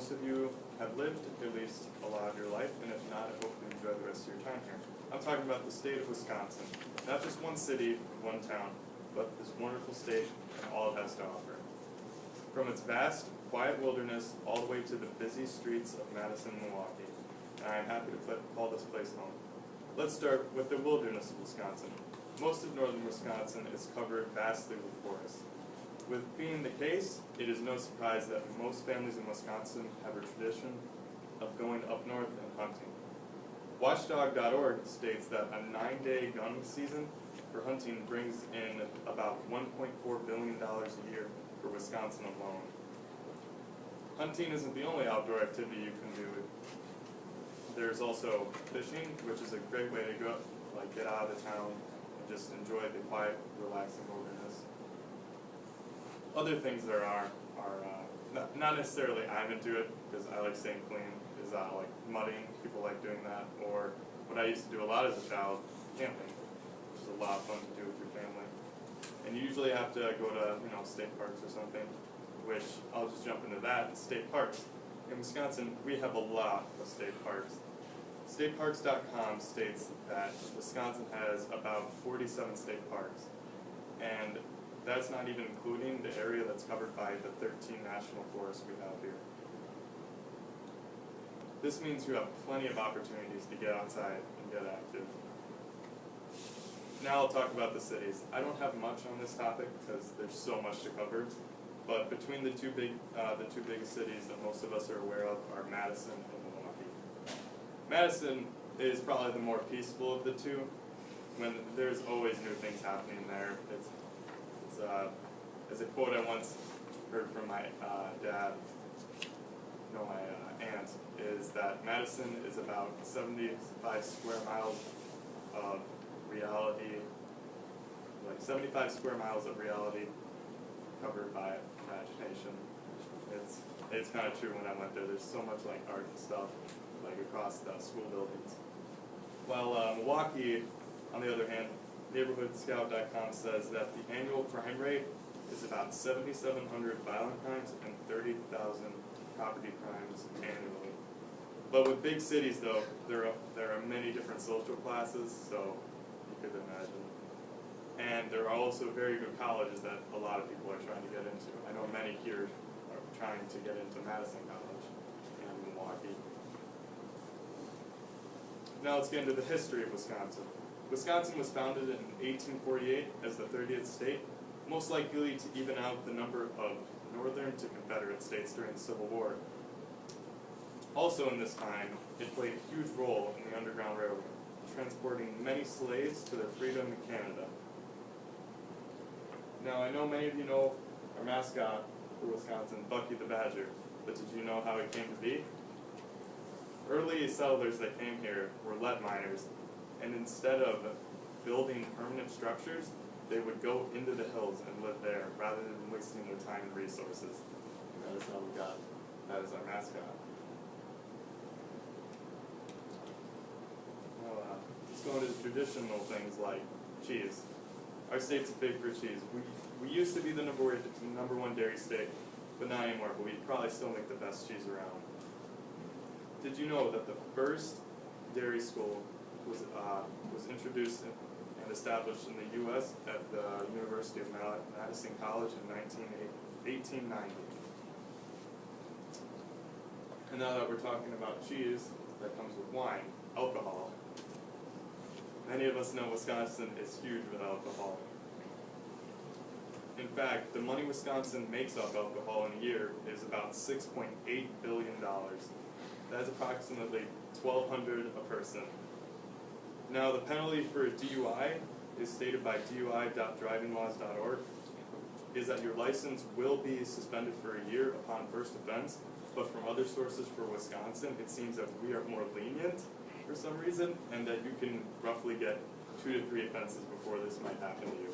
most of you have lived at least a lot of your life, and if not, I hope you enjoy the rest of your time here. I'm talking about the state of Wisconsin. Not just one city, one town, but this wonderful state and all it has to offer. From its vast, quiet wilderness all the way to the busy streets of Madison and Milwaukee, and I am happy to call this place home. Let's start with the wilderness of Wisconsin. Most of northern Wisconsin is covered vastly with forests. With being the case, it is no surprise that most families in Wisconsin have a tradition of going up north and hunting. Watchdog.org states that a 9-day gun season for hunting brings in about $1.4 billion a year for Wisconsin alone. Hunting isn't the only outdoor activity you can do. There's also fishing, which is a great way to go, get out of the town and just enjoy the quiet, relaxing wilderness. Other things there are not necessarily I'm into it, because I like staying clean, is like mudding. People like doing that, or what I used to do a lot as a child, camping, which is a lot of fun to do with your family. And you usually have to go to state parks or something, which I'll just jump into that. State parks. In Wisconsin, we have a lot of state parks. Stateparks.com states that Wisconsin has about 47 state parks, and that's not even including the area that's covered by the 13 national forests we have here. This means you have plenty of opportunities to get outside and get active. Now I'll talk about the cities. I don't have much on this topic because there's so much to cover, but between the two biggest cities that most of us are aware of are Madison and Milwaukee. Madison is probably the more peaceful of the two. When there's always new things happening there. It's as a quote I once heard from my dad, my aunt, is that Madison is about 75 square miles of reality, 75 square miles of reality covered by imagination. It's kind of true when I went there. There's so much art and stuff across the school buildings. While Milwaukee, on the other hand, NeighborhoodScout.com says that the annual crime rate is about 7,700 violent crimes and 30,000 property crimes annually. But with big cities, though, there are many different social classes, so you could imagine. And there are also very good colleges that a lot of people are trying to get into. I know many here are trying to get into Madison College and Milwaukee. Now let's get into the history of Wisconsin. Wisconsin was founded in 1848 as the 30th state, most likely to even out the number of Northern to Confederate states during the Civil War. Also in this time, it played a huge role in the Underground Railroad, transporting many slaves to their freedom in Canada. Now I know many of you know our mascot for Wisconsin, Bucky the Badger, but did you know how he came to be? Early settlers that came here were lead miners, and instead of building permanent structures, they would go into the hills and live there rather than wasting their time and resources. And that is how we got that as our mascot. Well, let's go into traditional things like cheese. Our state's big for cheese. We used to be the number one dairy state, but not anymore, but we probably still make the best cheese around. Did you know that the first dairy school was introduced and established in the U.S. at the University of Madison College in 1890? And now that we're talking about cheese, that comes with wine, alcohol. Many of us know Wisconsin is huge with alcohol. In fact, the money Wisconsin makes off alcohol in a year is about $6.8 billion. That is approximately $1,200 a person. Now, the penalty for a DUI is stated by DUI.drivinglaws.org, is that your license will be suspended for a year upon first offense, but from other sources for Wisconsin, it seems that we are more lenient for some reason, and that you can roughly get 2 to 3 offenses before this might happen to you.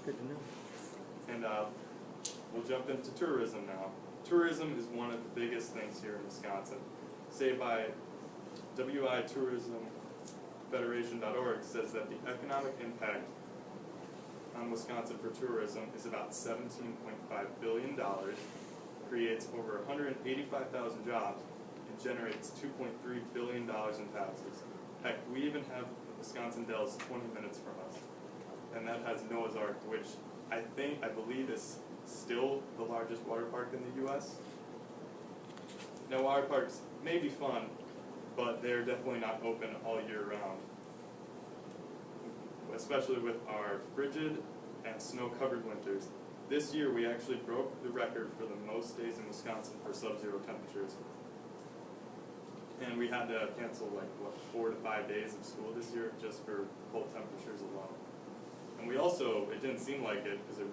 Good to know. And we'll jump into tourism now. Tourism is one of the biggest things here in Wisconsin. Say by WI Tourism Federation.org says that the economic impact on Wisconsin for tourism is about $17.5 billion, creates over 185,000 jobs, and generates $2.3 billion in taxes. Heck, we even have the Wisconsin Dells 20 minutes from us, and that has Noah's Ark, which I believe is still the largest water park in the U.S. Now, water parks may be fun, but they're definitely not open all year round, especially with our frigid and snow-covered winters. This year, we actually broke the record for the most days in Wisconsin for sub-zero temperatures. And we had to cancel 4 to 5 days of school this year just for cold temperatures alone. And we also, it didn't seem like it because it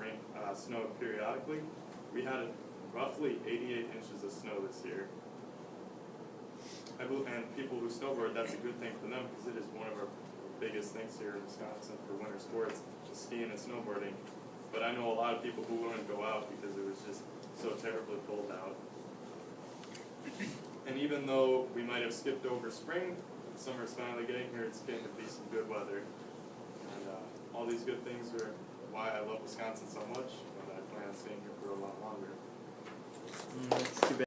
snowed periodically. We had roughly 88 inches of snow this year. And people who snowboard, that's a good thing for them because it is one of our biggest things here in Wisconsin for winter sports, skiing and snowboarding. But I know a lot of people who wouldn't go out because it was just so terribly cold out. And even though we might have skipped over spring, summer's finally getting here, it's getting to be some good weather. And all these good things are why I love Wisconsin so much, and I plan on staying here for a lot longer. That's too bad.